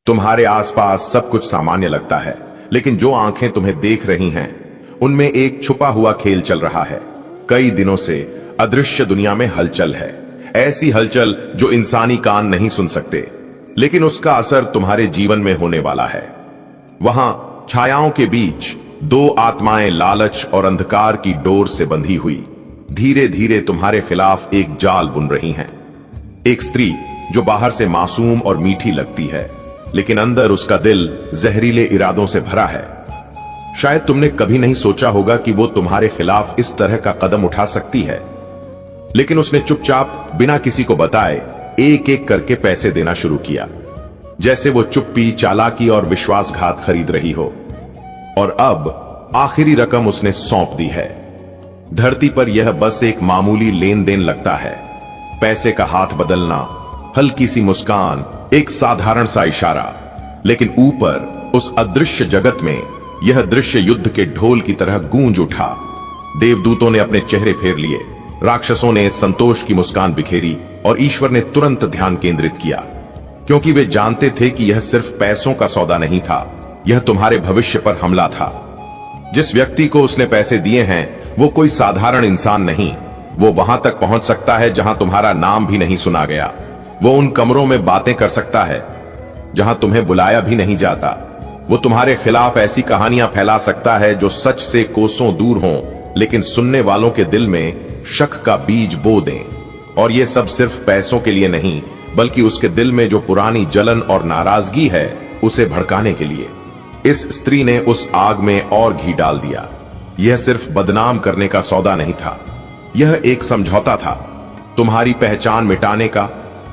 तुम्हारे आसपास सब कुछ सामान्य लगता है, लेकिन जो आंखें तुम्हें देख रही हैं उनमें एक छुपा हुआ खेल चल रहा है। कई दिनों से अदृश्य दुनिया में हलचल है, ऐसी हलचल जो इंसानी कान नहीं सुन सकते, लेकिन उसका असर तुम्हारे जीवन में होने वाला है। वहां छायाओं के बीच दो आत्माएं लालच और अंधकार की डोर से बंधी हुई धीरे धीरे तुम्हारे खिलाफ एक जाल बुन रही हैं। एक स्त्री जो बाहर से मासूम और मीठी लगती है, लेकिन अंदर उसका दिल जहरीले इरादों से भरा है। शायद तुमने कभी नहीं सोचा होगा कि वो तुम्हारे खिलाफ इस तरह का कदम उठा सकती है, लेकिन उसने चुपचाप बिना किसी को बताए एक एक करके पैसे देना शुरू किया, जैसे वो चुप्पी, चालाकी और विश्वासघात खरीद रही हो। और अब आखिरी रकम उसने सौंप दी है। धरती पर यह बस एक मामूली लेन देन लगता है, पैसे का हाथ बदलना, हल्की सी मुस्कान, एक साधारण सा इशारा, लेकिन ऊपर उस अदृश्य जगत में यह दृश्य युद्ध के ढोल की तरह गूंज उठा। देवदूतों ने अपने चेहरे फेर लिए, राक्षसों ने संतोष की मुस्कान बिखेरी और ईश्वर ने तुरंत ध्यान केंद्रित किया, क्योंकि वे जानते थे कि यह सिर्फ पैसों का सौदा नहीं था, यह तुम्हारे भविष्य पर हमला था। जिस व्यक्ति को उसने पैसे दिए हैं वो कोई साधारण इंसान नहीं, वो वहां तक पहुंच सकता है जहां तुम्हारा नाम भी नहीं सुना गया। वो उन कमरों में बातें कर सकता है जहां तुम्हें बुलाया भी नहीं जाता। वो तुम्हारे खिलाफ ऐसी कहानियां फैला सकता है जो सच से कोसों दूर हों, लेकिन सुनने वालों के दिल में शक का बीज बो दें। और ये सब सिर्फ पैसों के लिए नहीं, बल्कि उसके दिल में जो पुरानी जलन और नाराजगी है उसे भड़काने के लिए। इस स्त्री ने उस आग में और घी डाल दिया। यह सिर्फ बदनाम करने का सौदा नहीं था, यह एक समझौता था, तुम्हारी पहचान मिटाने का,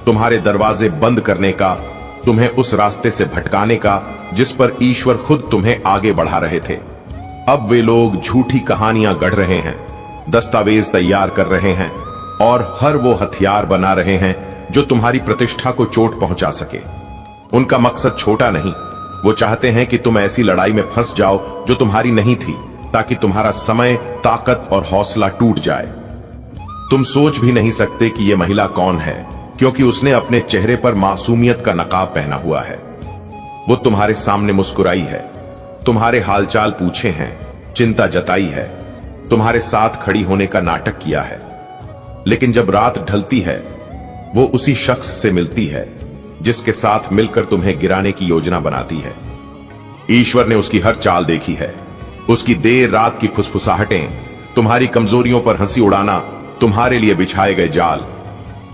तुम्हारे दरवाजे बंद करने का, तुम्हें उस रास्ते से भटकाने का जिस पर ईश्वर खुद तुम्हें आगे बढ़ा रहे थे। अब वे लोग झूठी कहानियां गढ़ रहे हैं, दस्तावेज तैयार कर रहे हैं और हर वो हथियार बना रहे हैं जो तुम्हारी प्रतिष्ठा को चोट पहुंचा सके। उनका मकसद छोटा नहीं, वो चाहते हैं कि तुम ऐसी लड़ाई में फंस जाओ जो तुम्हारी नहीं थी, ताकि तुम्हारा समय, ताकत और हौसला टूट जाए। तुम सोच भी नहीं सकते कि यह महिला कौन है, क्योंकि उसने अपने चेहरे पर मासूमियत का नकाब पहना हुआ है। वो तुम्हारे सामने मुस्कुराई है, तुम्हारे हालचाल पूछे हैं, चिंता जताई है, तुम्हारे साथ खड़ी होने का नाटक किया है। लेकिन जब रात ढलती है वो उसी शख्स से मिलती है जिसके साथ मिलकर तुम्हें गिराने की योजना बनाती है। ईश्वर ने उसकी हर चाल देखी है, उसकी देर रात की फुसफुसाहटें, तुम्हारी कमजोरियों पर हंसी उड़ाना, तुम्हारे लिए बिछाए गए जाल।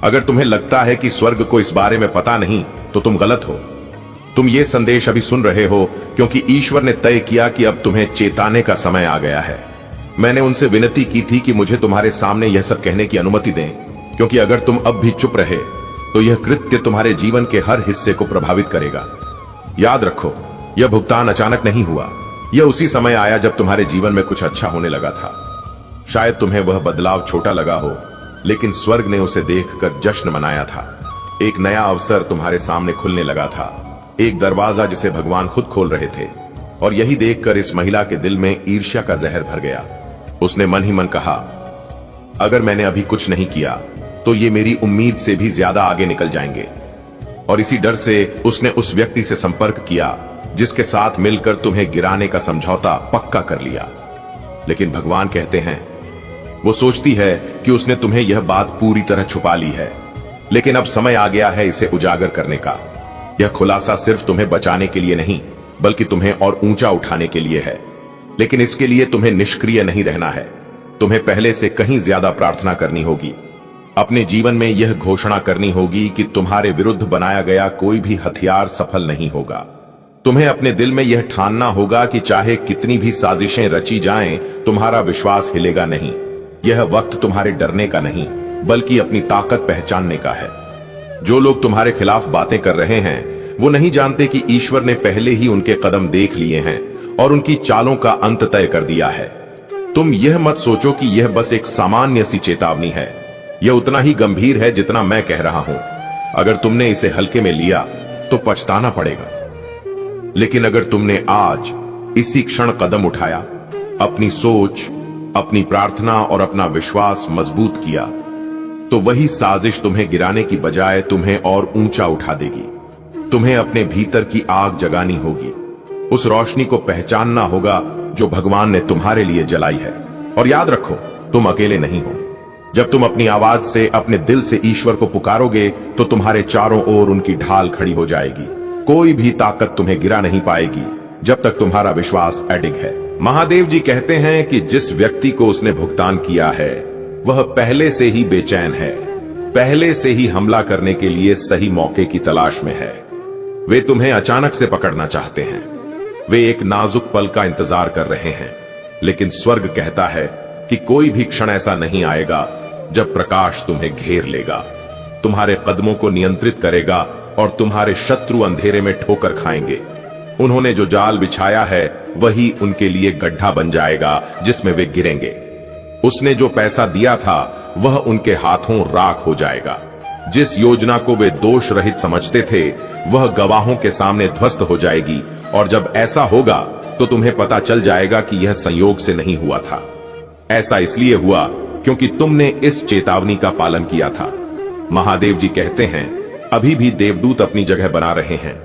अगर तुम्हें लगता है कि स्वर्ग को इस बारे में पता नहीं तो तुम गलत हो। तुम ये संदेश अभी सुन रहे हो क्योंकि ईश्वर ने तय किया कि अब तुम्हें चेताने का समय आ गया है। मैंने उनसे विनती की थी कि मुझे तुम्हारे सामने यह सब कहने की अनुमति दें, क्योंकि अगर तुम अब भी चुप रहे तो यह कृत्य तुम्हारे जीवन के हर हिस्से को प्रभावित करेगा। याद रखो, यह भुगतान अचानक नहीं हुआ, यह उसी समय आया जब तुम्हारे जीवन में कुछ अच्छा होने लगा था। शायद तुम्हें वह बदलाव छोटा लगा हो, लेकिन स्वर्ग ने उसे देखकर जश्न मनाया था। एक नया अवसर तुम्हारे सामने खुलने लगा था, एक दरवाजा जिसे भगवान खुद खोल रहे थे। और यही देखकर इस महिला के दिल में ईर्ष्या का जहर भर गया। उसने मन ही मन कहा, अगर मैंने अभी कुछ नहीं किया तो ये मेरी उम्मीद से भी ज्यादा आगे निकल जाएंगे। और इसी डर से उसने उस व्यक्ति से संपर्क किया जिसके साथ मिलकर तुम्हें गिराने का समझौता पक्का कर लिया। लेकिन भगवान कहते हैं, वो सोचती है कि उसने तुम्हें यह बात पूरी तरह छुपा ली है, लेकिन अब समय आ गया है इसे उजागर करने का। यह खुलासा सिर्फ तुम्हें बचाने के लिए नहीं, बल्कि तुम्हें और ऊंचा उठाने के लिए है। लेकिन इसके लिए तुम्हें निष्क्रिय नहीं रहना है, तुम्हें पहले से कहीं ज्यादा प्रार्थना करनी होगी। अपने जीवन में यह घोषणा करनी होगी कि तुम्हारे विरुद्ध बनाया गया कोई भी हथियार सफल नहीं होगा। तुम्हें अपने दिल में यह ठानना होगा कि चाहे कितनी भी साजिशें रची जाएं, तुम्हारा विश्वास हिलेगा नहीं। यह वक्त तुम्हारे डरने का नहीं, बल्कि अपनी ताकत पहचानने का है। जो लोग तुम्हारे खिलाफ बातें कर रहे हैं वो नहीं जानते कि ईश्वर ने पहले ही उनके कदम देख लिए हैं और उनकी चालों का अंत तय कर दिया है। तुम यह मत सोचो कि यह बस एक सामान्य सी चेतावनी है, यह उतना ही गंभीर है जितना मैं कह रहा हूं। अगर तुमने इसे हल्के में लिया तो पछताना पड़ेगा, लेकिन अगर तुमने आज इसी क्षण कदम उठाया, अपनी सोच, अपनी प्रार्थना और अपना विश्वास मजबूत किया, तो वही साजिश तुम्हें गिराने की बजाय तुम्हें और ऊंचा उठा देगी। तुम्हें अपने भीतर की आग जगानी होगी। उस रोशनी को पहचानना होगा जो भगवान ने तुम्हारे लिए जलाई है। और याद रखो, तुम अकेले नहीं हो। जब तुम अपनी आवाज से, अपने दिल से ईश्वर को पुकारोगे तो तुम्हारे चारों ओर उनकी ढाल खड़ी हो जाएगी। कोई भी ताकत तुम्हें गिरा नहीं पाएगी जब तक तुम्हारा विश्वास अडिग है। महादेव जी कहते हैं कि जिस व्यक्ति को उसने भुगतान किया है वह पहले से ही बेचैन है, पहले से ही हमला करने के लिए सही मौके की तलाश में है। वे तुम्हें अचानक से पकड़ना चाहते हैं। वे एक नाजुक पल का इंतजार कर रहे हैं, लेकिन स्वर्ग कहता है कि कोई भी क्षण ऐसा नहीं आएगा जब प्रकाश तुम्हें घेर लेगा, तुम्हारे कदमों को नियंत्रित करेगा और तुम्हारे शत्रु अंधेरे में ठोकर खाएंगे। उन्होंने जो जाल बिछाया है वही उनके लिए गड्ढा बन जाएगा जिसमें वे गिरेंगे। उसने जो पैसा दिया था वह उनके हाथों राख हो जाएगा। जिस योजना को वे दोष रहित समझते थे वह गवाहों के सामने ध्वस्त हो जाएगी। और जब ऐसा होगा तो तुम्हें पता चल जाएगा कि यह संयोग से नहीं हुआ था। ऐसा इसलिए हुआ क्योंकि तुमने इस चेतावनी का पालन किया था। महादेव जी कहते हैं, अभी भी देवदूत अपनी जगह बना रहे हैं।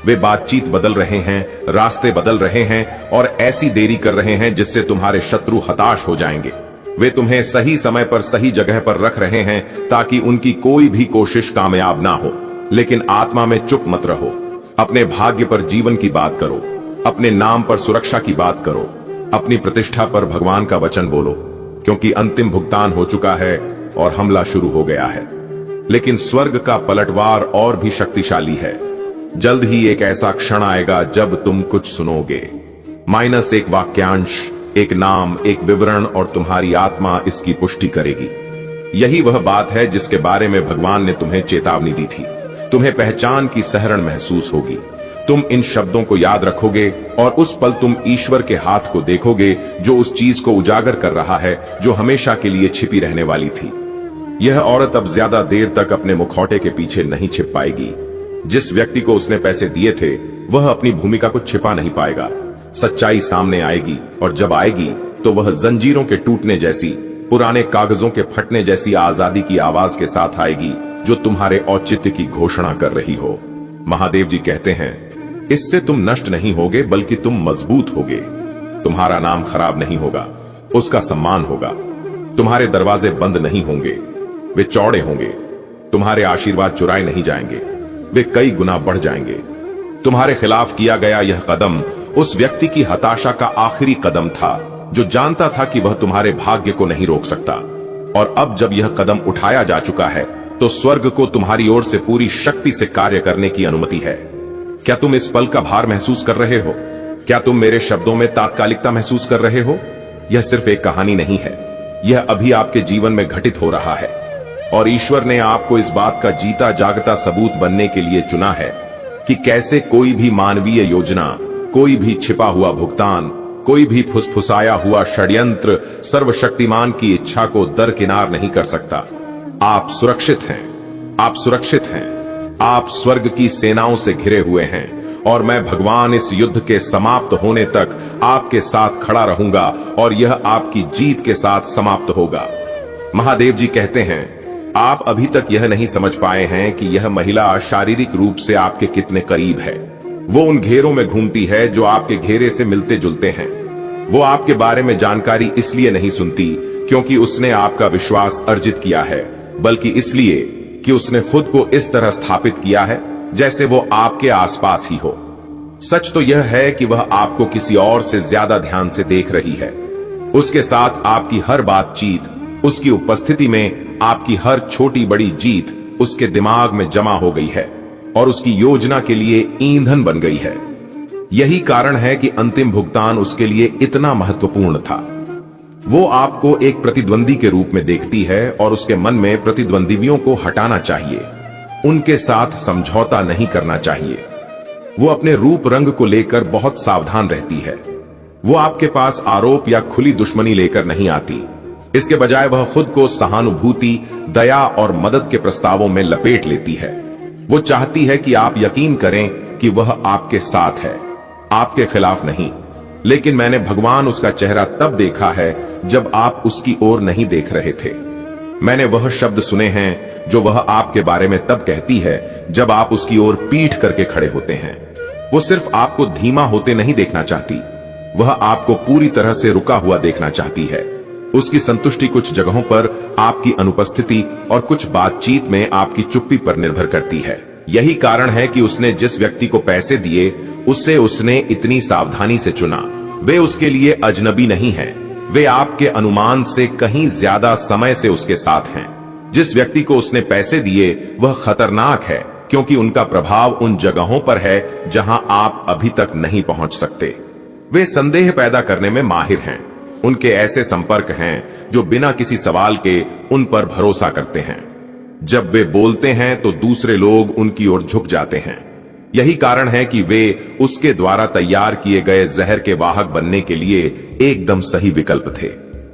वे बातचीत बदल रहे हैं, रास्ते बदल रहे हैं और ऐसी देरी कर रहे हैं जिससे तुम्हारे शत्रु हताश हो जाएंगे। वे तुम्हें सही समय पर सही जगह पर रख रहे हैं ताकि उनकी कोई भी कोशिश कामयाब ना हो। लेकिन आत्मा में चुप मत रहो। अपने भाग्य पर जीवन की बात करो, अपने नाम पर सुरक्षा की बात करो, अपनी प्रतिष्ठा पर भगवान का वचन बोलो, क्योंकि अंतिम भुगतान हो चुका है और हमला शुरू हो गया है। लेकिन स्वर्ग का पलटवार और भी शक्तिशाली है। जल्द ही एक ऐसा क्षण आएगा जब तुम कुछ सुनोगे, -1 वाक्यांश, एक नाम, एक विवरण, और तुम्हारी आत्मा इसकी पुष्टि करेगी। यही वह बात है जिसके बारे में भगवान ने तुम्हें चेतावनी दी थी। तुम्हें पहचान की सहरण महसूस होगी। तुम इन शब्दों को याद रखोगे और उस पल तुम ईश्वर के हाथ को देखोगे जो उस चीज को उजागर कर रहा है जो हमेशा के लिए छिपी रहने वाली थी। यह औरत अब ज्यादा देर तक अपने मुखौटे के पीछे नहीं छिप पाएगी। जिस व्यक्ति को उसने पैसे दिए थे वह अपनी भूमिका को छिपा नहीं पाएगा। सच्चाई सामने आएगी और जब आएगी तो वह जंजीरों के टूटने जैसी, पुराने कागजों के फटने जैसी आजादी की आवाज के साथ आएगी जो तुम्हारे औचित्य की घोषणा कर रही हो। महादेव जी कहते हैं, इससे तुम नष्ट नहीं होगे बल्कि तुम मजबूत होगे। तुम्हारा नाम खराब नहीं होगा, उसका सम्मान होगा। तुम्हारे दरवाजे बंद नहीं होंगे, वे चौड़े होंगे। तुम्हारे आशीर्वाद चुराए नहीं जाएंगे, वे कई गुना बढ़ जाएंगे। तुम्हारे खिलाफ किया गया यह कदम उस व्यक्ति की हताशा का आखिरी कदम था जो जानता था कि वह तुम्हारे भाग्य को नहीं रोक सकता। और अब जब यह कदम उठाया जा चुका है तो स्वर्ग को तुम्हारी ओर से पूरी शक्ति से कार्य करने की अनुमति है। क्या तुम इस पल का भार महसूस कर रहे हो? क्या तुम मेरे शब्दों में तात्कालिकता महसूस कर रहे हो? यह सिर्फ एक कहानी नहीं है, यह अभी आपके जीवन में घटित हो रहा है। और ईश्वर ने आपको इस बात का जीता जागता सबूत बनने के लिए चुना है कि कैसे कोई भी मानवीय योजना, कोई भी छिपा हुआ भुगतान, कोई भी फुसफुसाया हुआ षड्यंत्र सर्वशक्तिमान की इच्छा को दरकिनार नहीं कर सकता। आप सुरक्षित हैं, आप सुरक्षित हैं। आप स्वर्ग की सेनाओं से घिरे हुए हैं और मैं भगवान इस युद्ध के समाप्त होने तक आपके साथ खड़ा रहूंगा और यह आपकी जीत के साथ समाप्त होगा। महादेव जी कहते हैं, आप अभी तक यह नहीं समझ पाए हैं कि यह महिला शारीरिक रूप से आपके कितने करीब है। वो उन घेरों में घूमती है जो आपके घेरे से मिलते जुलते हैं। वो आपके बारे में जानकारी इसलिए नहीं सुनती क्योंकि उसने आपका विश्वास अर्जित किया है, बल्कि इसलिए कि उसने खुद को इस तरह स्थापित किया है जैसे वो आपके आसपास ही हो। सच तो यह है कि वह आपको किसी और से ज्यादा ध्यान से देख रही है। उसके साथ आपकी हर बातचीत, उसकी उपस्थिति में आपकी हर छोटी बड़ी जीत उसके दिमाग में जमा हो गई है और उसकी योजना के लिए ईंधन बन गई है। यही कारण है कि अंतिम भुगतान उसके लिए इतना महत्वपूर्ण था। वो आपको एक प्रतिद्वंदी के रूप में देखती है और उसके मन में प्रतिद्वंदियों को हटाना चाहिए, उनके साथ समझौता नहीं करना चाहिए। वो अपने रूप रंग को लेकर बहुत सावधान रहती है। वो आपके पास आरोप या खुली दुश्मनी लेकर नहीं आती। इसके बजाय वह खुद को सहानुभूति, दया और मदद के प्रस्तावों में लपेट लेती है। वो चाहती है कि आप यकीन करें कि वह आपके साथ है, आपके खिलाफ नहीं। लेकिन मैंने भगवान उसका चेहरा तब देखा है जब आप उसकी ओर नहीं देख रहे थे। मैंने वह शब्द सुने हैं जो वह आपके बारे में तब कहती है जब आप उसकी ओर पीठ करके खड़े होते हैं। वो सिर्फ आपको धीमा होते नहीं देखना चाहती, वह आपको पूरी तरह से रुका हुआ देखना चाहती है। उसकी संतुष्टि कुछ जगहों पर आपकी अनुपस्थिति और कुछ बातचीत में आपकी चुप्पी पर निर्भर करती है। यही कारण है कि उसने जिस व्यक्ति को पैसे दिए उससे उसने इतनी सावधानी से चुना। वे उसके लिए अजनबी नहीं हैं, वे आपके अनुमान से कहीं ज्यादा समय से उसके साथ हैं। जिस व्यक्ति को उसने पैसे दिए वह खतरनाक है, क्योंकि उनका प्रभाव उन जगहों पर है जहां आप अभी तक नहीं पहुंच सकते। वे संदेह पैदा करने में माहिर हैं। उनके ऐसे संपर्क हैं जो बिना किसी सवाल के उन पर भरोसा करते हैं। जब वे बोलते हैं तो दूसरे लोग उनकी ओर झुक जाते हैं। यही कारण है कि वे उसके द्वारा तैयार किए गए जहर के वाहक बनने के लिए एकदम सही विकल्प थे।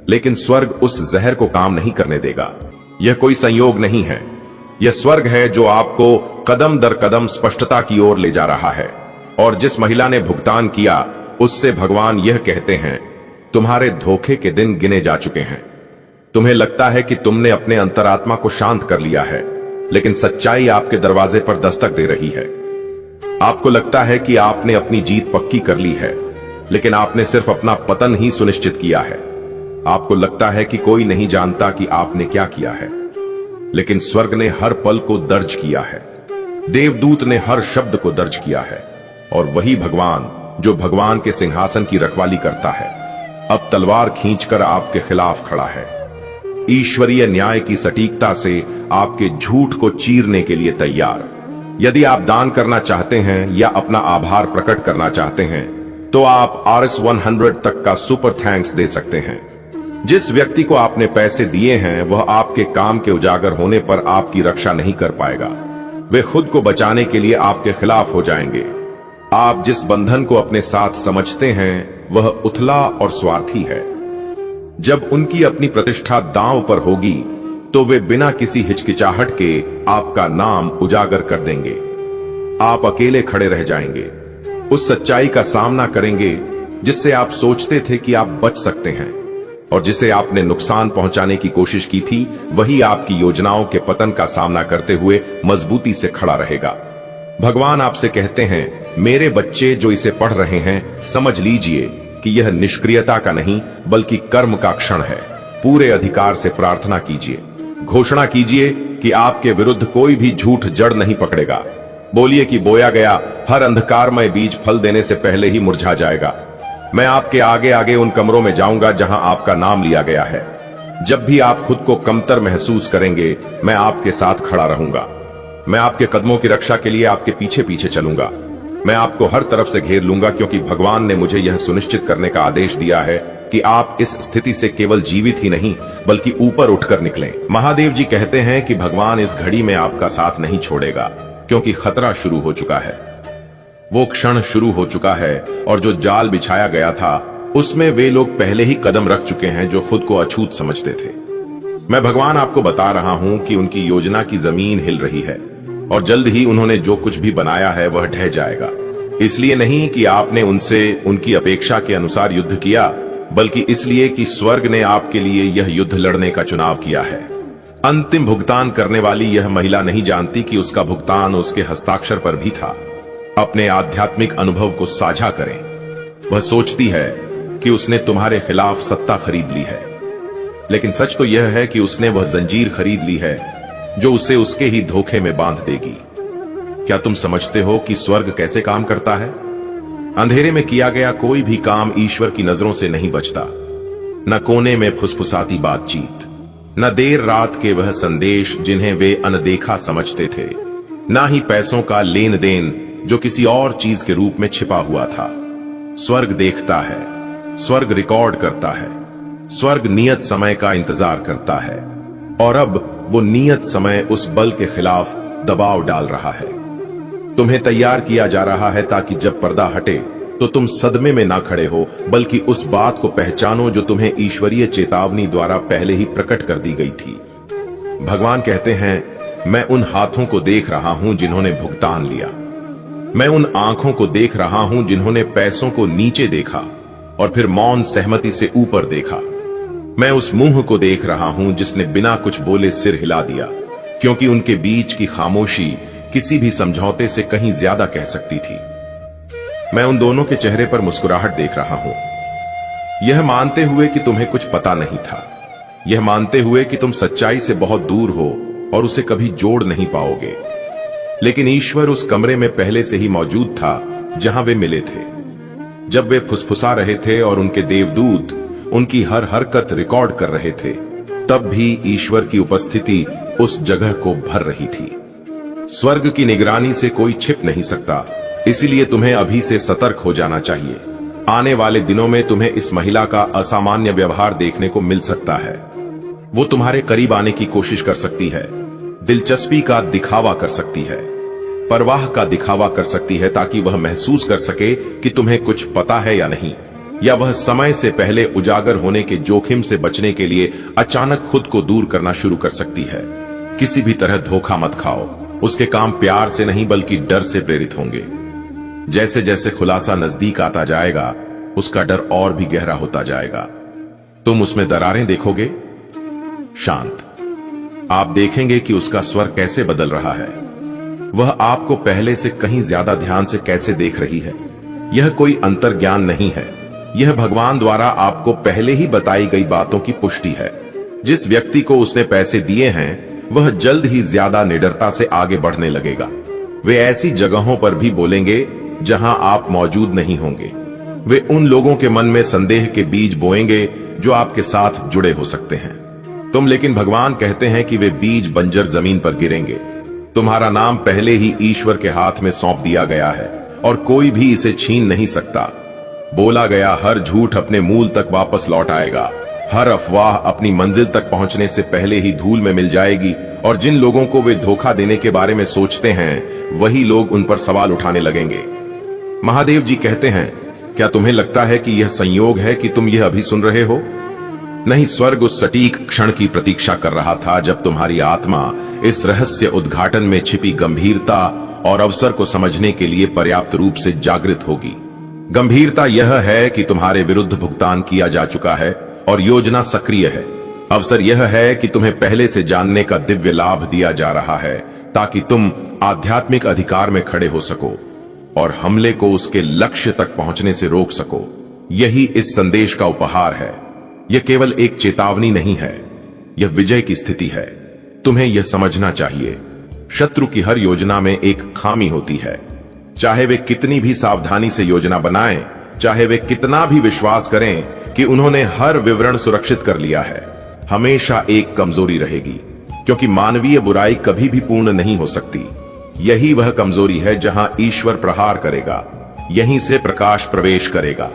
लेकिन स्वर्ग उस जहर को काम नहीं करने देगा। यह कोई संयोग नहीं है, यह स्वर्ग है जो आपको कदम दर कदम स्पष्टता की ओर ले जा रहा है। और जिस महिला ने भुगतान किया उससे भगवान यह कहते हैं, तुम्हारे धोखे के दिन गिने जा चुके हैं। तुम्हें लगता है कि तुमने अपने अंतरात्मा को शांत कर लिया है, लेकिन सच्चाई आपके दरवाजे पर दस्तक दे रही है। आपको लगता है कि आपने अपनी जीत पक्की कर ली है, लेकिन आपने सिर्फ अपना पतन ही सुनिश्चित किया है। आपको लगता है कि कोई नहीं जानता कि आपने क्या किया है, लेकिन स्वर्ग ने हर पल को दर्ज किया है। देवदूत ने हर शब्द को दर्ज किया है। और वही भगवान जो भगवान के सिंहासन की रखवाली करता है, अब तलवार खींचकर आपके खिलाफ खड़ा है। ईश्वरीय न्याय की सटीकता से आपके झूठ को चीरने के लिए तैयार। यदि आप दान करना चाहते हैं या अपना आभार प्रकट करना चाहते हैं तो आप RS100 तक का सुपर थैंक्स दे सकते हैं। जिस व्यक्ति को आपने पैसे दिए हैं वह आपके काम के उजागर होने पर आपकी रक्षा नहीं कर पाएगा। वे खुद को बचाने के लिए आपके खिलाफ हो जाएंगे। आप जिस बंधन को अपने साथ समझते हैं वह उथला और स्वार्थी है। जब उनकी अपनी प्रतिष्ठा दांव पर होगी तो वे बिना किसी हिचकिचाहट के आपका नाम उजागर कर देंगे। आप अकेले खड़े रह जाएंगे, उस सच्चाई का सामना करेंगे जिससे आप सोचते थे कि आप बच सकते हैं, और जिसे आपने नुकसान पहुंचाने की कोशिश की थी वही आपकी योजनाओं के पतन का सामना करते हुए मजबूती से खड़ा रहेगा। भगवान आपसे कहते हैं, मेरे बच्चे जो इसे पढ़ रहे हैं, समझ लीजिए कि यह निष्क्रियता का नहीं बल्कि कर्म का क्षण है। पूरे अधिकार से प्रार्थना कीजिए, घोषणा कीजिए कि आपके विरुद्ध कोई भी झूठ जड़ नहीं पकड़ेगा। बोलिए कि बोया गया हर अंधकारमय बीज फल देने से पहले ही मुरझा जाएगा। मैं आपके आगे आगे उन कमरों में जाऊंगा जहां आपका नाम लिया गया है। जब भी आप खुद को कमतर महसूस करेंगे मैं आपके साथ खड़ा रहूंगा। मैं आपके कदमों की रक्षा के लिए आपके पीछे पीछे चलूंगा। मैं आपको हर तरफ से घेर लूंगा, क्योंकि भगवान ने मुझे यह सुनिश्चित करने का आदेश दिया है कि आप इस स्थिति से केवल जीवित ही नहीं बल्कि ऊपर उठकर निकलें। महादेव जी कहते हैं कि भगवान इस घड़ी में आपका साथ नहीं छोड़ेगा, क्योंकि खतरा शुरू हो चुका है। वो क्षण शुरू हो चुका है और जो जाल बिछाया गया था उसमें वे लोग पहले ही कदम रख चुके हैं जो खुद को अछूत समझते थे। मैं भगवान आपको बता रहा हूं कि उनकी योजना की जमीन हिल रही है और जल्द ही उन्होंने जो कुछ भी बनाया है वह ढह जाएगा। इसलिए नहीं कि आपने उनसे उनकी अपेक्षा के अनुसार युद्ध किया, बल्कि इसलिए कि स्वर्ग ने आपके लिए यह युद्ध लड़ने का चुनाव किया है। अंतिम भुगतान करने वाली यह महिला नहीं जानती कि उसका भुगतान उसके हस्ताक्षर पर भी था। अपने आध्यात्मिक अनुभव को साझा करें। वह सोचती है कि उसने तुम्हारे खिलाफ सत्ता खरीद ली है, लेकिन सच तो यह है कि उसने वह जंजीर खरीद ली है जो उसे उसके ही धोखे में बांध देगी। क्या तुम समझते हो कि स्वर्ग कैसे काम करता है? अंधेरे में किया गया कोई भी काम ईश्वर की नजरों से नहीं बचता। न कोने में फुसफुसाती बातचीत, न देर रात के वह संदेश जिन्हें वे अनदेखा समझते थे, न ही पैसों का लेन देन जो किसी और चीज के रूप में छिपा हुआ था। स्वर्ग देखता है, स्वर्ग रिकॉर्ड करता है, स्वर्ग नियत समय का इंतजार करता है, और अब वो नियत समय उस बल के खिलाफ दबाव डाल रहा है। तुम्हें तैयार किया जा रहा है ताकि जब पर्दा हटे तो तुम सदमे में ना खड़े हो, बल्कि उस बात को पहचानो जो तुम्हें ईश्वरीय चेतावनी द्वारा पहले ही प्रकट कर दी गई थी। भगवान कहते हैं, मैं उन हाथों को देख रहा हूं जिन्होंने भुगतान लिया। मैं उन आंखों को देख रहा हूं जिन्होंने पैसों को नीचे देखा और फिर मौन सहमति से ऊपर देखा। मैं उस मुंह को देख रहा हूं जिसने बिना कुछ बोले सिर हिला दिया, क्योंकि उनके बीच की खामोशी किसी भी समझौते से कहीं ज्यादा कह सकती थी। मैं उन दोनों के चेहरे पर मुस्कुराहट देख रहा हूं, यह मानते हुए कि तुम्हें कुछ पता नहीं था, यह मानते हुए कि तुम सच्चाई से बहुत दूर हो और उसे कभी जोड़ नहीं पाओगे। लेकिन ईश्वर उस कमरे में पहले से ही मौजूद था जहां वे मिले थे। जब वे फुसफुसा रहे थे और उनके देवदूत उनकी हर हरकत रिकॉर्ड कर रहे थे, तब भी ईश्वर की उपस्थिति उस जगह को भर रही थी। स्वर्ग की निगरानी से कोई छिप नहीं सकता, इसलिए तुम्हें अभी से सतर्क हो जाना चाहिए। आने वाले दिनों में तुम्हें इस महिला का असामान्य व्यवहार देखने को मिल सकता है। वो तुम्हारे करीब आने की कोशिश कर सकती है, दिलचस्पी का दिखावा कर सकती है, परवाह का दिखावा कर सकती है, ताकि वह महसूस कर सके कि तुम्हें कुछ पता है या नहीं, या वह समय से पहले उजागर होने के जोखिम से बचने के लिए अचानक खुद को दूर करना शुरू कर सकती है। किसी भी तरह धोखा मत खाओ, उसके काम प्यार से नहीं बल्कि डर से प्रेरित होंगे। जैसे जैसे खुलासा नजदीक आता जाएगा, उसका डर और भी गहरा होता जाएगा। तुम उसमें दरारें देखोगे, शांत। आप देखेंगे कि उसका स्वर कैसे बदल रहा है, वह आपको पहले से कहीं ज्यादा ध्यान से कैसे देख रही है। यह कोई अंतर्ज्ञान नहीं है, यह भगवान द्वारा आपको पहले ही बताई गई बातों की पुष्टि है। जिस व्यक्ति को उसने पैसे दिए हैं, वह जल्द ही ज्यादा निडरता से आगे बढ़ने लगेगा। वे ऐसी जगहों पर भी बोलेंगे जहां आप मौजूद नहीं होंगे। वे उन लोगों के मन में संदेह के बीज बोएंगे जो आपके साथ जुड़े हो सकते हैं। लेकिन भगवान कहते हैं कि वे बीज बंजर जमीन पर गिरेंगे। तुम्हारा नाम पहले ही ईश्वर के हाथ में सौंप दिया गया है और कोई भी इसे छीन नहीं सकता। बोला गया हर झूठ अपने मूल तक वापस लौट आएगा। हर अफवाह अपनी मंजिल तक पहुंचने से पहले ही धूल में मिल जाएगी, और जिन लोगों को वे धोखा देने के बारे में सोचते हैं, वही लोग उन पर सवाल उठाने लगेंगे। महादेव जी कहते हैं, क्या तुम्हें लगता है कि यह संयोग है कि तुम यह अभी सुन रहे हो? नहीं, स्वर्ग उस सटीक क्षण की प्रतीक्षा कर रहा था जब तुम्हारी आत्मा इस रहस्य उद्घाटन में छिपी गंभीरता और अवसर को समझने के लिए पर्याप्त रूप से जागृत होगी। गंभीरता यह है कि तुम्हारे विरुद्ध भुगतान किया जा चुका है और योजना सक्रिय है। अवसर यह है कि तुम्हें पहले से जानने का दिव्य लाभ दिया जा रहा है, ताकि तुम आध्यात्मिक अधिकार में खड़े हो सको और हमले को उसके लक्ष्य तक पहुंचने से रोक सको। यही इस संदेश का उपहार है। यह केवल एक चेतावनी नहीं है, यह विजय की स्थिति है। तुम्हें यह समझना चाहिए, शत्रु की हर योजना में एक खामी होती है। चाहे वे कितनी भी सावधानी से योजना बनाएं, चाहे वे कितना भी विश्वास करें कि उन्होंने हर विवरण सुरक्षित कर लिया है, हमेशा एक कमजोरी रहेगी, क्योंकि मानवीय बुराई कभी भी पूर्ण नहीं हो सकती। यही वह कमजोरी है जहां ईश्वर प्रहार करेगा, यहीं से प्रकाश प्रवेश करेगा,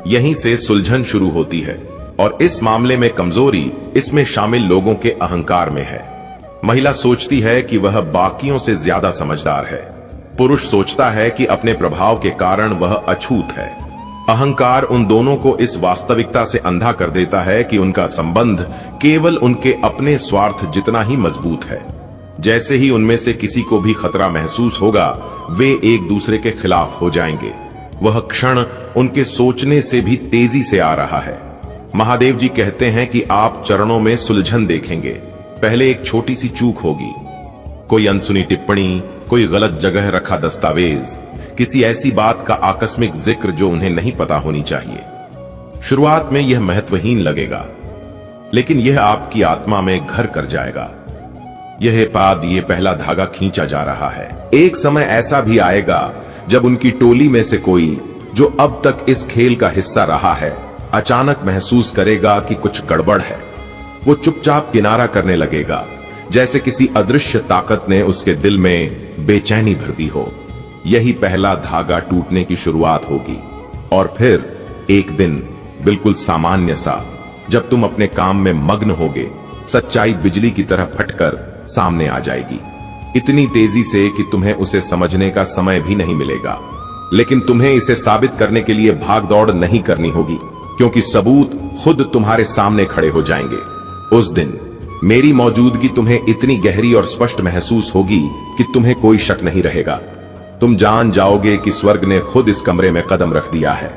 यहीं से सुलझन शुरू होती है। और इस मामले में कमजोरी इसमें शामिल लोगों के अहंकार में है। महिला सोचती है कि वह बाकियों से ज्यादा समझदार है। पुरुष सोचता है कि अपने प्रभाव के कारण वह अछूत है। अहंकार उन दोनों को इस वास्तविकता से अंधा कर देता है कि उनका संबंध केवल उनके अपने स्वार्थ जितना ही मजबूत है। जैसे ही उनमें से किसी को भी खतरा महसूस होगा, वे एक दूसरे के खिलाफ हो जाएंगे। वह क्षण उनके सोचने से भी तेजी से आ रहा है। महादेव जी कहते हैं कि आप चरणों में सुलझन देखेंगे। पहले एक छोटी सी चूक होगी, कोई अनसुनी टिप्पणी, कोई गलत जगह रखा दस्तावेज, किसी ऐसी बात का आकस्मिक जिक्र जो उन्हें नहीं पता होनी चाहिए। शुरुआत में यह महत्वहीन लगेगा, लेकिन यह आपकी आत्मा में घर कर जाएगा। यह पहला धागा खींचा जा रहा है। एक समय ऐसा भी आएगा जब उनकी टोली में से कोई, जो अब तक इस खेल का हिस्सा रहा है, अचानक महसूस करेगा कि कुछ गड़बड़ है। वो चुपचाप किनारा करने लगेगा, जैसे किसी अदृश्य ताकत ने उसके दिल में बेचैनी भर दी हो। यही पहला धागा टूटने की शुरुआत होगी। और फिर एक दिन बिल्कुल सामान्य सा, जब तुम अपने काम में मग्न होगे, सच्चाई बिजली की तरह फटकर सामने आ जाएगी, इतनी तेजी से कि तुम्हें उसे समझने का समय भी नहीं मिलेगा। लेकिन तुम्हें इसे साबित करने के लिए भाग दौड़ नहीं करनी होगी, क्योंकि सबूत खुद तुम्हारे सामने खड़े हो जाएंगे। उस दिन मेरी मौजूदगी तुम्हें इतनी गहरी और स्पष्ट महसूस होगी कि तुम्हें कोई शक नहीं रहेगा। तुम जान जाओगे कि स्वर्ग ने खुद इस कमरे में कदम रख दिया है।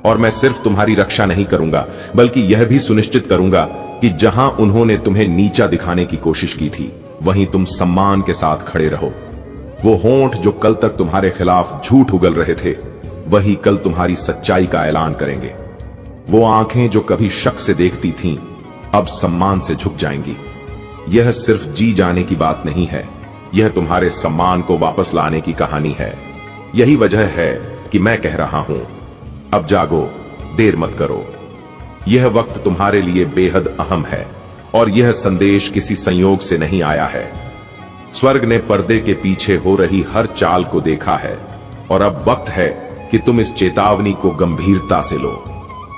और मैं सिर्फ तुम्हारी रक्षा नहीं करूंगा बल्कि यह भी सुनिश्चित करूंगा कि जहां उन्होंने तुम्हें नीचा दिखाने की कोशिश की थी वहीं तुम सम्मान के साथ खड़े रहो। वो होंठ जो कल तक तुम्हारे खिलाफ झूठ उगल रहे थे वही कल तुम्हारी सच्चाई का ऐलान करेंगे। वो आंखें जो कभी शक से देखती थीं अब सम्मान से झुक जाएंगी। यह सिर्फ जी जाने की बात नहीं है, यह तुम्हारे सम्मान को वापस लाने की कहानी है। यही वजह है कि मैं कह रहा हूं, अब जागो, देर मत करो। यह वक्त तुम्हारे लिए बेहद अहम है और यह संदेश किसी संयोग से नहीं आया है। स्वर्ग ने पर्दे के पीछे हो रही हर चाल को देखा है और अब वक्त है कि तुम इस चेतावनी को गंभीरता से लो।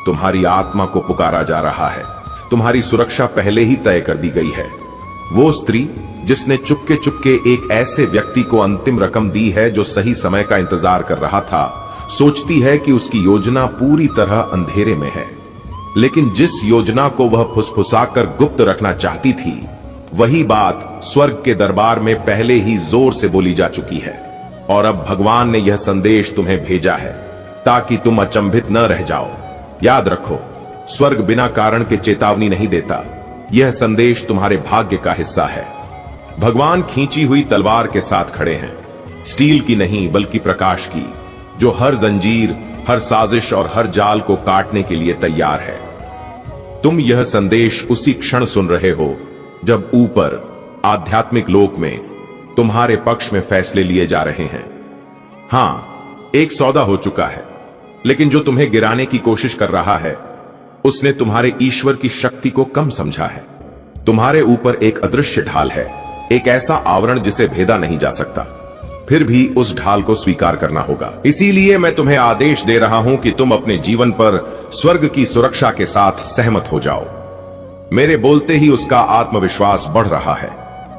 तुम्हारी आत्मा को पुकारा जा रहा है, तुम्हारी सुरक्षा पहले ही तय कर दी गई है। वो स्त्री जिसने चुपके चुपके एक ऐसे व्यक्ति को अंतिम रकम दी है जो सही समय का इंतजार कर रहा था, सोचती है कि उसकी योजना पूरी तरह अंधेरे में है, लेकिन जिस योजना को वह फुसफुसाकर गुप्त रखना चाहती थी वही बात स्वर्ग के दरबार में पहले ही जोर से बोली जा चुकी है। और अब भगवान ने यह संदेश तुम्हें भेजा है ताकि तुम अचंभित न रह जाओ। याद रखो, स्वर्ग बिना कारण के चेतावनी नहीं देता। यह संदेश तुम्हारे भाग्य का हिस्सा है। भगवान खींची हुई तलवार के साथ खड़े हैं, स्टील की नहीं बल्कि प्रकाश की, जो हर जंजीर, हर साजिश और हर जाल को काटने के लिए तैयार है। तुम यह संदेश उसी क्षण सुन रहे हो जब ऊपर आध्यात्मिक लोक में तुम्हारे पक्ष में फैसले लिए जा रहे हैं। हां, एक सौदा हो चुका है, लेकिन जो तुम्हें गिराने की कोशिश कर रहा है उसने तुम्हारे ईश्वर की शक्ति को कम समझा है। तुम्हारे ऊपर एक अदृश्य ढाल है, एक ऐसा आवरण जिसे भेदा नहीं जा सकता। फिर भी उस ढाल को स्वीकार करना होगा। इसीलिए मैं तुम्हें आदेश दे रहा हूं कि तुम अपने जीवन पर स्वर्ग की सुरक्षा के साथ सहमत हो जाओ। मेरे बोलते ही उसका आत्मविश्वास बढ़ रहा है।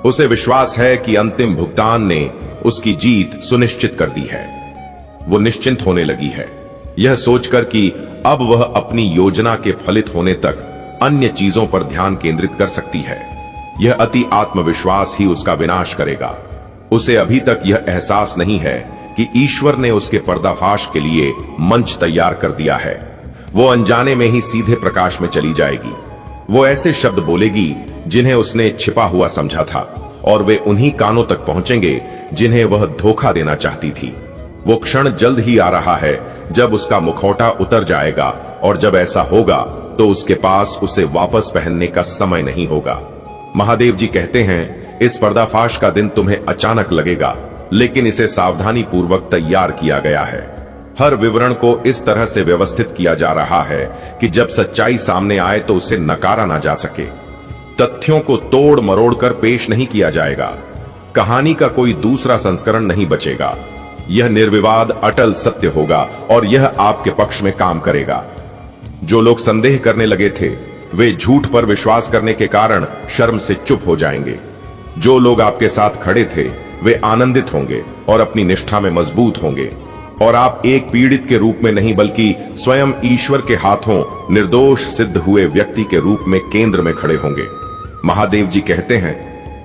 उसे विश्वास है कि अंतिम भुगतान ने उसकी जीत सुनिश्चित कर दी है। वो निश्चिंत होने लगी है, यह सोचकर कि अब वह अपनी योजना के फलित होने तक अन्य चीजों पर ध्यान केंद्रित कर सकती है। यह अति आत्मविश्वास ही उसका विनाश करेगा। उसे अभी तक यह एहसास नहीं है कि ईश्वर ने उसके पर्दाफाश के लिए मंच तैयार कर दिया है। वो अनजाने में ही सीधे प्रकाश में चली जाएगी। वो ऐसे शब्द बोलेगी जिन्हें उसने छिपा हुआ समझा था, और वे उन्हीं कानों तक पहुंचेंगे जिन्हें वह धोखा देना चाहती थी। वो क्षण जल्द ही आ रहा है जब उसका मुखौटा उतर जाएगा, और जब ऐसा होगा तो उसके पास उसे वापस पहनने का समय नहीं होगा। महादेव जी कहते हैं, इस पर्दाफाश का दिन तुम्हें अचानक लगेगा, लेकिन इसे सावधानी पूर्वक तैयार किया गया है। हर विवरण को इस तरह से व्यवस्थित किया जा रहा है कि जब सच्चाई सामने आए तो उसे नकारा ना जा सके। तथ्यों को तोड़ मरोड़ कर पेश नहीं किया जाएगा। कहानी का कोई दूसरा संस्करण नहीं बचेगा। यह निर्विवाद अटल सत्य होगा और यह आपके पक्ष में काम करेगा। जो लोग संदेह करने लगे थे वे झूठ पर विश्वास करने के कारण शर्म से चुप हो जाएंगे। जो लोग आपके साथ खड़े थे वे आनंदित होंगे और अपनी निष्ठा में मजबूत होंगे, और आप एक पीड़ित के रूप में नहीं बल्कि स्वयं ईश्वर के हाथों निर्दोष सिद्ध हुए व्यक्ति के रूप में केंद्र में खड़े होंगे। महादेव जी कहते हैं,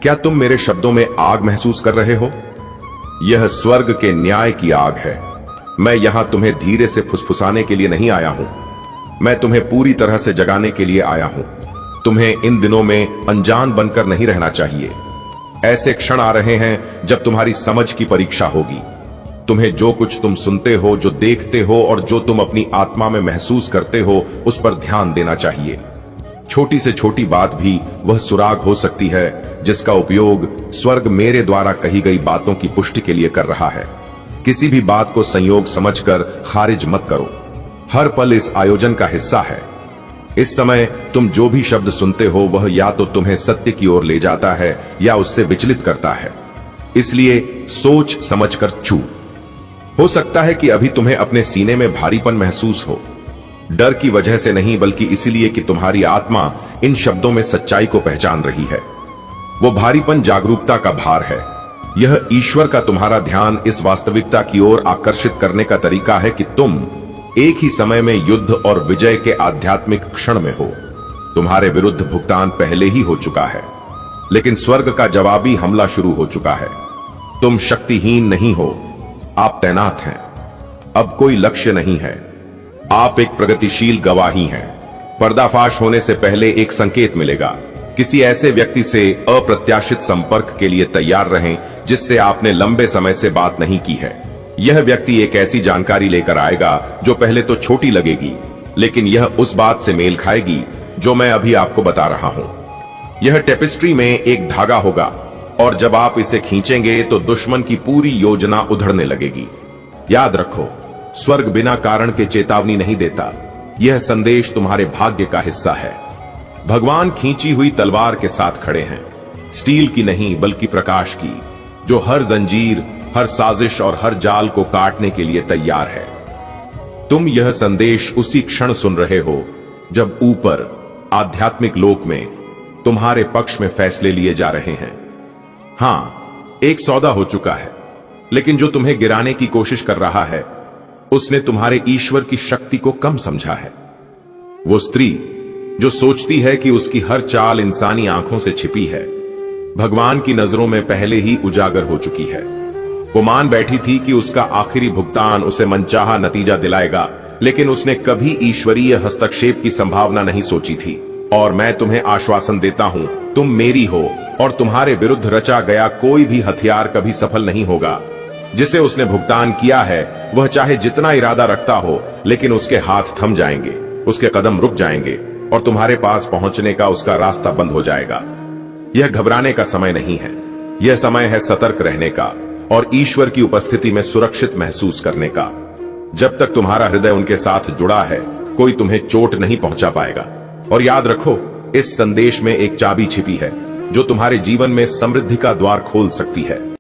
क्या तुम मेरे शब्दों में आग महसूस कर रहे हो? यह स्वर्ग के न्याय की आग है। मैं यहां तुम्हें धीरे से फुसफुसाने के लिए नहीं आया हूं, मैं तुम्हें पूरी तरह से जगाने के लिए आया हूं। तुम्हें इन दिनों में अनजान बनकर नहीं रहना चाहिए। ऐसे क्षण आ रहे हैं जब तुम्हारी समझ की परीक्षा होगी। तुम्हें जो कुछ तुम सुनते हो, जो देखते हो और जो तुम अपनी आत्मा में महसूस करते हो उस पर ध्यान देना चाहिए। छोटी से छोटी बात भी वह सुराग हो सकती है जिसका उपयोग स्वर्ग मेरे द्वारा कही गई बातों की पुष्टि के लिए कर रहा है। किसी भी बात को संयोग समझकर खारिज मत करो। हर पल इस आयोजन का हिस्सा है। इस समय तुम जो भी शब्द सुनते हो वह या तो तुम्हें सत्य की ओर ले जाता है या उससे विचलित करता है। इसलिए सोच समझकर चू। हो सकता है कि अभी तुम्हें अपने सीने में भारीपन महसूस हो, डर की वजह से नहीं बल्कि इसलिए कि तुम्हारी आत्मा इन शब्दों में सच्चाई को पहचान रही है। वो भारीपन जागरूकता का भार है। यह ईश्वर का तुम्हारा ध्यान इस वास्तविकता की ओर आकर्षित करने का तरीका है कि तुम एक ही समय में युद्ध और विजय के आध्यात्मिक क्षण में हो। तुम्हारे विरुद्ध भुगतान पहले ही हो चुका है, लेकिन स्वर्ग का जवाबी हमला शुरू हो चुका है। तुम शक्तिहीन नहीं हो, आप तैनात हैं। अब कोई लक्ष्य नहीं है, आप एक प्रगतिशील गवाही हैं। पर्दाफाश होने से पहले एक संकेत मिलेगा। किसी ऐसे व्यक्ति से अप्रत्याशित संपर्क के लिए तैयार रहें जिससे आपने लंबे समय से बात नहीं की है। यह व्यक्ति एक ऐसी जानकारी लेकर आएगा जो पहले तो छोटी लगेगी, लेकिन यह उस बात से मेल खाएगी जो मैं अभी आपको बता रहा हूं। यह टेपिस्ट्री में एक धागा होगा और जब आप इसे खींचेंगे तो दुश्मन की पूरी योजना उधड़ने लगेगी। याद रखो, स्वर्ग बिना कारण के चेतावनी नहीं देता। यह संदेश तुम्हारे भाग्य का हिस्सा है। भगवान खींची हुई तलवार के साथ खड़े हैं, स्टील की नहीं बल्कि प्रकाश की, जो हर जंजीर, हर साजिश और हर जाल को काटने के लिए तैयार है। तुम यह संदेश उसी क्षण सुन रहे हो जब ऊपर आध्यात्मिक लोक में तुम्हारे पक्ष में फैसले लिए जा रहे हैं। हां, एक सौदा हो चुका है, लेकिन जो तुम्हें गिराने की कोशिश कर रहा है उसने तुम्हारे ईश्वर की शक्ति को कम समझा है। वो स्त्री जो सोचती है कि उसकी हर चाल इंसानी आंखों से छिपी है, भगवान की नजरों में पहले ही उजागर हो चुकी है। वो मान बैठी थी कि उसका आखिरी भुगतान उसे मनचाहा नतीजा दिलाएगा, लेकिन उसने कभी ईश्वरीय हस्तक्षेप की संभावना नहीं सोची थी। और मैं तुम्हें आश्वासन देता हूं, तुम मेरी हो और तुम्हारे विरुद्ध रचा गया कोई भी हथियार कभी सफल नहीं होगा। जिसे उसने भुगतान किया है वह चाहे जितना इरादा रखता हो, लेकिन उसके हाथ थम जाएंगे, उसके कदम रुक जाएंगे और तुम्हारे पास पहुंचने का उसका रास्ता बंद हो जाएगा। यह घबराने का समय नहीं है, यह समय है सतर्क रहने का और ईश्वर की उपस्थिति में सुरक्षित महसूस करने का। जब तक तुम्हारा हृदय उनके साथ जुड़ा है, कोई तुम्हें चोट नहीं पहुंचा पाएगा। और याद रखो, इस संदेश में एक चाबी छिपी है जो तुम्हारे जीवन में समृद्धि का द्वार खोल सकती है।